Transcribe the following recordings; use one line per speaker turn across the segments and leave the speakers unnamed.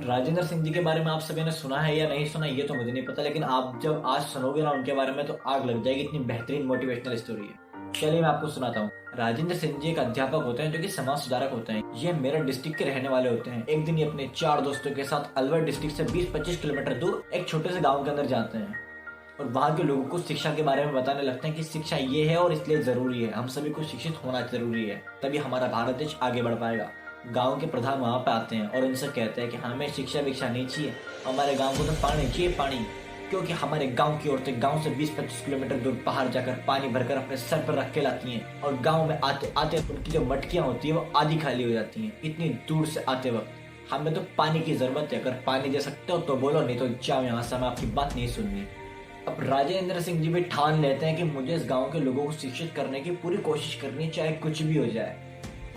राजेंद्र सिंह जी के बारे में आप सभी ने सुना है या नहीं सुना ये तो मुझे नहीं पता, लेकिन आप जब आज सुनोगे ना उनके बारे में तो आग लग जाएगी, इतनी बेहतरीन मोटिवेशनल स्टोरी है। चलिए मैं आपको सुनाता हूँ। राजेंद्र सिंह जी एक अध्यापक होते हैं जो कि समाज सुधारक होते हैं। ये मेरठ डिस्ट्रिक्ट के रहने वाले होते हैं। एक दिन ये अपने 4 दोस्तों के साथ अलवर डिस्ट्रिक्ट से 20-25 किलोमीटर दूर एक छोटे से गाँव के अंदर जाते हैं और वहाँ के लोगों को शिक्षा के बारे में बताने लगते हैं कि शिक्षा ये है और इसलिए जरूरी है, हम सभी को शिक्षित होना जरूरी है, तभी हमारा भारत देश आगे बढ़ पाएगा। गांव के प्रधान वहां पे आते हैं और उनसे कहते हैं कि हमें शिक्षा विक्षा नहीं चाहिए, हमारे गांव को तो पानी चाहिए, पानी। क्योंकि हमारे गांव की औरतें गांव से 20-25 किलोमीटर दूर पहाड़ जाकर पानी भरकर अपने सर पर रख के लाती हैं और गांव में आते आते उनकी जो मटकियां होती है वो आधी खाली हो जाती हैं। इतनी दूर से आते वक्त हमें तो पानी की जरूरत है, अगर पानी दे सकते हो तो बोलो, नहीं तो जाओ यहाँ से, हमें आपकी बात नहीं सुननी। अब राजेंद्र सिंह जी भी ठान लेते हैं कि मुझे इस गांव के लोगों को शिक्षित करने की पूरी कोशिश करनी, चाहे कुछ भी हो जाए,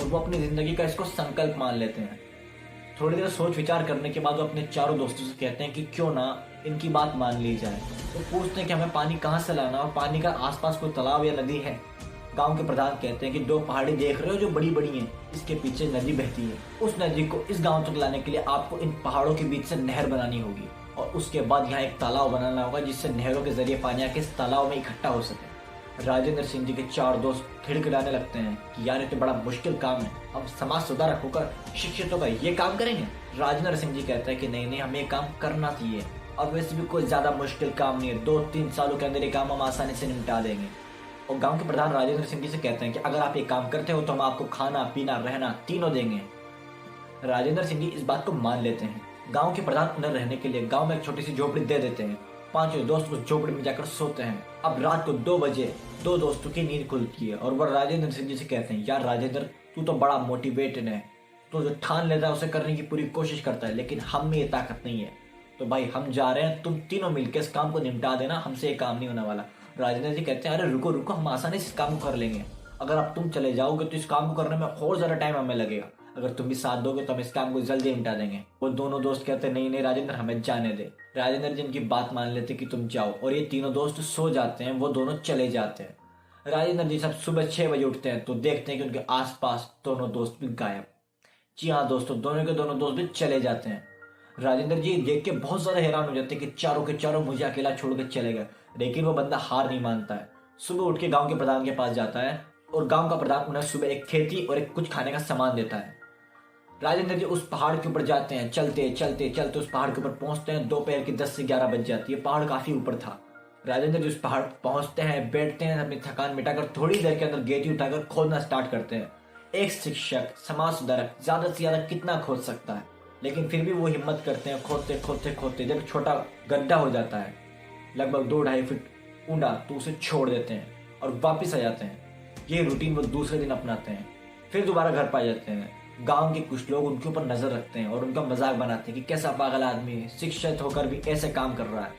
और वो अपनी जिंदगी का इसको संकल्प मान लेते हैं। थोड़ी देर सोच विचार करने के बाद वो अपने चारों दोस्तों से कहते हैं कि क्यों ना इनकी बात मान ली जाए। वो पूछते हैं कि हमें पानी कहाँ से लाना और पानी का आसपास कोई तालाब या नदी है। गांव के प्रधान कहते हैं कि 2 पहाड़ी देख रहे हो जो बड़ी बड़ी हैं, इसके पीछे नदी बहती है, उस नदी को इस गांव तक लाने के लिए आपको इन पहाड़ों के बीच से नहर बनानी होगी और उसके बाद यहाँ एक तालाब बनाना होगा जिससे नहरों के जरिए पानी आके इस तालाब में इकट्ठा हो सके। राजेंद्र सिंह जी के 4 दोस्त खिड़खिड़ाने लगते हैं कि यार ये तो बड़ा मुश्किल काम है, हम समाज सुधारक होकर शिक्षितों का ये काम करेंगे। राजेंद्र सिंह जी कहते हैं कि नहीं नहीं, हमें ये काम करना चाहिए और वैसे भी कोई ज्यादा मुश्किल काम नहीं है, 2-3 सालों के अंदर ये काम हम आसानी से निपटा देंगे। और गांव के प्रधान राजेंद्र सिंह जी से कहते हैं कि अगर आप ये काम करते हो तो हम आपको खाना पीना रहना तीनों देंगे। राजेंद्र सिंह जी इस बात को मान लेते हैं। गांव के प्रधान उन्हें रहने के लिए गांव में एक छोटी सी झोपड़ी दे देते हैं। 5 दोस्त उस झोपड़ी में जाकर सोते हैं। अब रात को 2 बजे 2 दोस्तों की नींद खुलती है और वह राजेंद्र सिंह जी से कहते हैं, यार राजेंद्र, तू तो बड़ा मोटिवेटेड है, तो जो ठान लेता है उसे करने की पूरी कोशिश करता है, लेकिन हम में ये ताकत नहीं है, तो भाई हम जा रहे हैं, तुम तीनों मिलकर इस काम को निपटा देना, हमसे ये काम नहीं होने वाला। राजेंद्र जी कहते हैं, अरे रुको रुको, हम आसानी से इस काम को कर लेंगे, अगर अब तुम चले जाओगे तो इस काम को करने में और ज्यादा टाइम हमें लगेगा, अगर तुम भी साथ दोगे तो हम इस काम को जल्दी निपटा देंगे। वो दोनों दोस्त कहते हैं, नहीं नहीं राजेंद्र, हमें जाने दे। राजेंद्र जी इनकी बात मान लेते कि तुम जाओ और ये तीनों दोस्त सो जाते हैं, वो दोनों चले जाते हैं। राजेंद्र जी सब सुबह 6 बजे उठते हैं तो देखते हैं कि उनके आसपास दोनों दोस्त भी गायब। जी हाँ दोस्तों, दोनों के दोनों दोस्त भी चले जाते हैं। राजेंद्र जी देख के बहुत ज्यादा हैरान हो जाते हैं कि चारों के चारों मुझे अकेला छोड़ के चले गए, लेकिन वो बंदा हार नहीं मानता है। सुबह उठ के गांव के प्रधान के पास जाता है और गांव का प्रधान उन्हें सुबह एक खेती और एक कुछ खाने का सामान देता है। राजेंद्र जी उस पहाड़ के ऊपर जाते हैं, चलते चलते चलते उस पहाड़ के ऊपर पहुंचते हैं। दोपहर की 10 से 11 बज जाती है, पहाड़ काफी ऊपर था। राजेंद्र जी उस पहाड़ पहुंचते हैं, बैठते हैं, अपनी थकान मिटाकर थोड़ी देर के अंदर गेटी उठाकर खोदना स्टार्ट करते हैं। एक शिक्षक, समाज सुधारक ज्यादा से ज्यादा कितना खोद सकता है, लेकिन फिर भी वो हिम्मत करते हैं। खोदते खोदते खोदते जब छोटा गड्ढा हो जाता है लगभग 2-2.5 फीट ऊंडा, तो उसे छोड़ देते हैं और वापिस आ जाते हैं। ये रूटीन वो दूसरे दिन अपनाते हैं, फिर दोबारा घर पा जाते हैं। गांव के कुछ लोग उनके ऊपर नजर रखते हैं और उनका मजाक बनाते हैं कि कैसा पागल आदमी है, शिक्षित होकर भी ऐसे काम कर रहा है,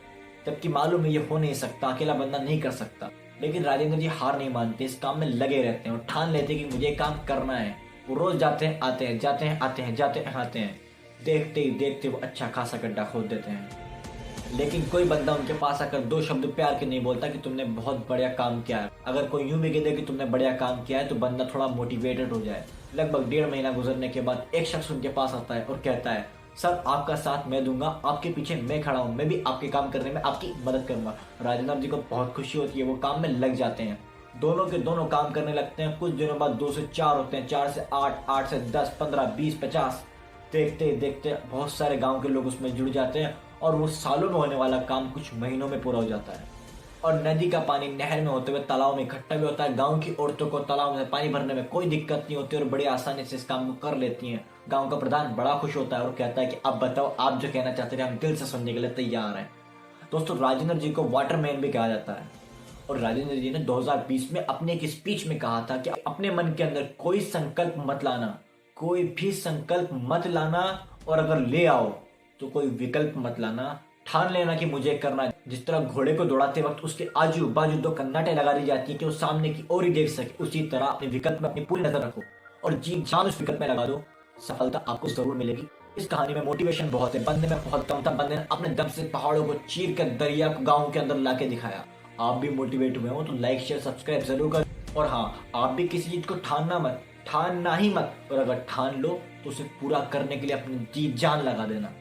जबकि मालूम है ये हो नहीं सकता, अकेला बंदा नहीं कर सकता। लेकिन राजेंद्र जी हार नहीं मानते, इस काम में लगे रहते हैं और ठान लेते हैं कि मुझे काम करना है। वो रोज जाते हैं आते हैं, जाते हैं आते हैं, जाते हैं आते हैं। देखते ही देखते वो अच्छा खासा गड्ढा खोद देते हैं, लेकिन कोई बंदा उनके पास आकर 2 शब्द प्यार के नहीं बोलता कि तुमने बहुत बढ़िया काम किया है। अगर कोई यूं भी कह दे कि तुमने बढ़िया काम किया है तो बंदा थोड़ा मोटिवेटेड हो जाए। लगभग 1.5 महीना गुजरने के बाद एक शख्स उनके पास आता है और कहता है, सर आपका साथ मैं दूंगा, आपके पीछे मैं खड़ा हूँ, मैं भी आपके काम करने में आपकी मदद करूंगा। राजेंद्र जी को बहुत खुशी होती है, वो काम में लग जाते हैं। दोनों के दोनों काम करने लगते हैं। कुछ दिनों बाद 2 से 4 होते हैं, 4 से 8, 8 से 10, 15, 20, 50। देखते देखते बहुत सारे गांव के लोग उसमें जुड़ जाते हैं और वो सालों में होने वाला काम कुछ महीनों में पूरा हो जाता है। और नदी का पानी नहर में होते हुए तालाब में इकट्ठा भी होता है। गांव की औरतों को तालाब में पानी भरने में कोई दिक्कत नहीं होती और बड़ी आसानी से इस काम को कर लेती हैं। गांव का प्रधान बड़ा खुश होता है और कहता है कि अब बताओ, आप जो कहना चाहते थे हम दिल से सुनने के लिए तैयार हैं। दोस्तों, राजेंद्र जी को वाटरमैन भी कहा जाता है और राजेंद्र जी ने 2020 में अपने एक स्पीच में कहा था कि अपने मन के अंदर कोई संकल्प मत लाना, कोई भी संकल्प मत लाना, और अगर ले आओ तो कोई विकल्प मत लाना। ठान लेना कि मुझे करना है। जिस तरह घोड़े को दौड़ाते वक्त उसके आजू बाजू 2 कन्नाटे लगा दी जाती है कि वो सामने की ओर ही देख सके, उसी तरह अपने विकल्प में अपनी पूरी नजर रखो और जी जान उस विकल्प में लगा दो, सफलता आपको जरूर मिलेगी। इस कहानी में मोटिवेशन बहुत है, बंदे में बहुत कम था, बंदे ने अपने दम से पहाड़ों को चीर कर दरिया को गाँव के अंदर लाके दिखाया। आप भी मोटिवेट हुए हो तो लाइक शेयर सब्सक्राइब जरूर कर। और हाँ, आप भी किसी चीज को ठानना ही मत, और अगर ठान लो तो उसे पूरा करने के लिए अपनी जी जान लगा देना।